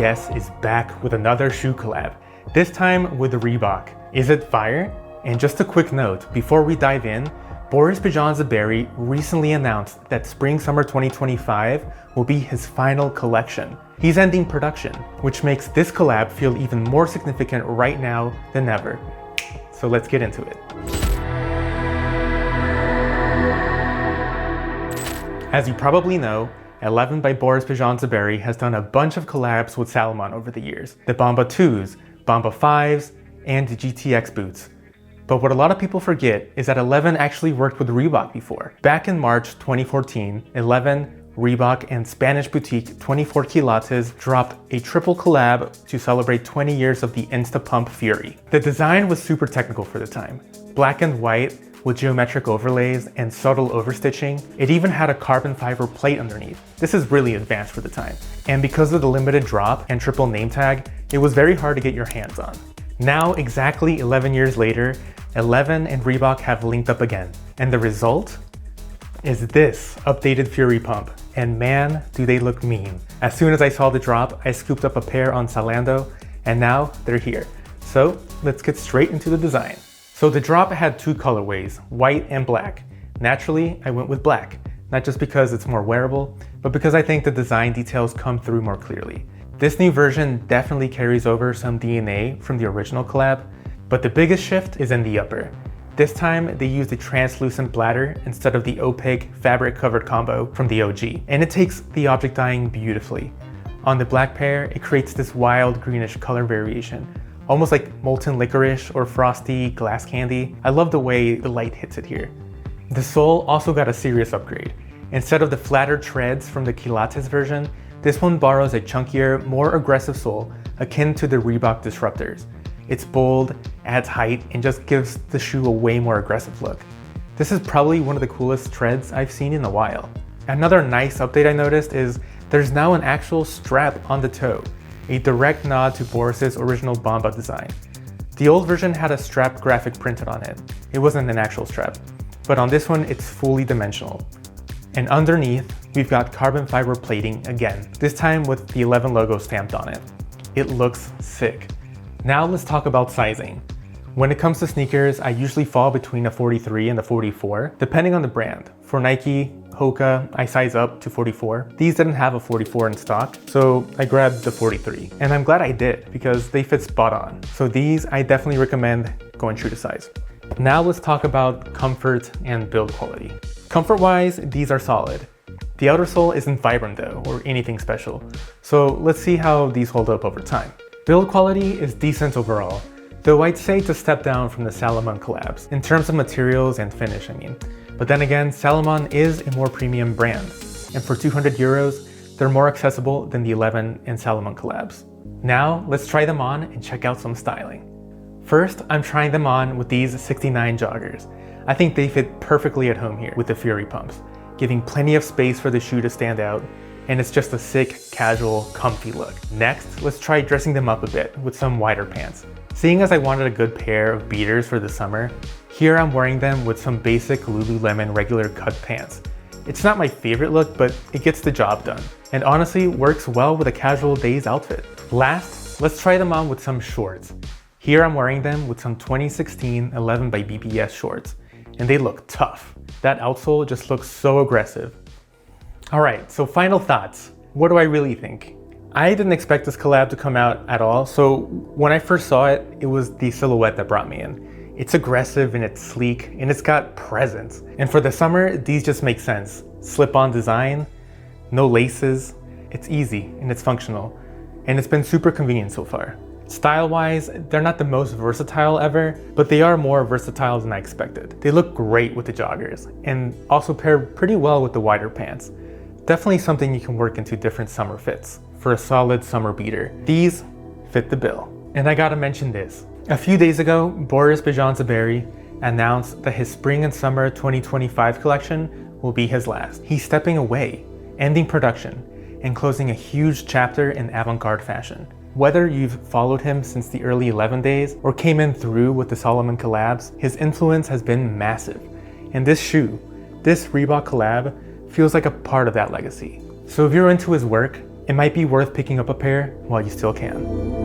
BBS is back with another shoe collab, this time with the Reebok. Is it fire? And just a quick note, before we dive in, Boris Bejan recently announced that Spring-Summer 2025 will be his final collection. He's ending production, which makes this collab feel even more significant right now than ever. So let's get into it. As you probably know, 11 by Boris Bejan has done a bunch of collabs with Salomon over the years. The Bomba 2s, Bomba 5s, and the GTX boots. But what a lot of people forget is that 11 actually worked with Reebok before. Back in March 2014, 11, Reebok, and Spanish boutique 24 Quilates dropped a triple collab to celebrate 20 years of the Instapump Fury. The design was super technical for the time. Black and white with geometric overlays and subtle overstitching. It even had a carbon fiber plate underneath. This is really advanced for the time. And because of the limited drop and triple name tag, it was very hard to get your hands on. Now, exactly 11 years later, 11 and Reebok have linked up again. And the result is this updated Fury pump. And man, do they look mean. As soon as I saw the drop, I scooped up a pair on Zalando, and now they're here. So let's get straight into the design. So the drop had two colorways, white and black. Naturally, I went with black, not just because it's more wearable, but because I think the design details come through more clearly. This new version definitely carries over some DNA from the original collab, but the biggest shift is in the upper. This time, they used a translucent bladder instead of the opaque fabric-covered combo from the OG, and it takes the object dyeing beautifully. On the black pair, it creates this wild greenish color variation, almost like molten licorice or frosty glass candy. I love the way the light hits it here. The sole also got a serious upgrade. Instead of the flatter treads from the Quilates version, this one borrows a chunkier, more aggressive sole akin to the Reebok Disruptors. It's bold, adds height, and just gives the shoe a way more aggressive look. This is probably one of the coolest treads I've seen in a while. Another nice update I noticed is there's now an actual strap on the toe, a direct nod to Boris's original Bomba design. The old version had a strap graphic printed on it. It wasn't an actual strap, but on this one it's fully dimensional. And underneath, we've got carbon fiber plating again, this time with the 11 logo stamped on it. It looks sick. Now let's talk about sizing. When it comes to sneakers, I usually fall between a 43 and a 44, depending on the brand. For Nike, Hoka, I size up to 44. These didn't have a 44 in stock, so I grabbed the 43. And I'm glad I did, because they fit spot on. So these, I definitely recommend going true to size. Now let's talk about comfort and build quality. Comfort-wise, these are solid. The outer sole isn't vibrant though, or anything special. So let's see how these hold up over time. Build quality is decent overall, though I'd say it's a step down from the Salomon collabs, in terms of materials and finish, I mean. But then again, Salomon is a more premium brand, and for 200 euros, they're more accessible than the 11 and Salomon collabs. Now, let's try them on and check out some styling. First, I'm trying them on with these 69 joggers. I think they fit perfectly at home here with the Fury pumps, giving plenty of space for the shoe to stand out, and it's just a sick, casual, comfy look. Next, let's try dressing them up a bit with some wider pants. Seeing as I wanted a good pair of beaters for the summer, here I'm wearing them with some basic Lululemon regular cut pants. It's not my favorite look, but it gets the job done, and honestly works well with a casual day's outfit. Last, let's try them on with some shorts. Here I'm wearing them with some 2016 11 by BBS shorts, and they look tough. That outsole just looks so aggressive. Alright, so final thoughts. What do I really think? I didn't expect this collab to come out at all, so when I first saw it, it was the silhouette that brought me in. It's aggressive and it's sleek and it's got presence. And for the summer, these just make sense. Slip-on design, no laces, it's easy and it's functional. And it's been super convenient so far. Style-wise, they're not the most versatile ever, but they are more versatile than I expected. They look great with the joggers and also pair pretty well with the wider pants. Definitely something you can work into different summer fits for a solid summer beater. These fit the bill. And I gotta mention this. A few days ago, Boris Bejan announced that his spring and summer 2025 collection will be his last. He's stepping away, ending production, and closing a huge chapter in avant-garde fashion. Whether you've followed him since the early 11 days or came in through with the Salomon collabs, his influence has been massive. And this shoe, this Reebok collab, feels like a part of that legacy. So if you're into his work, it might be worth picking up a pair while you still can.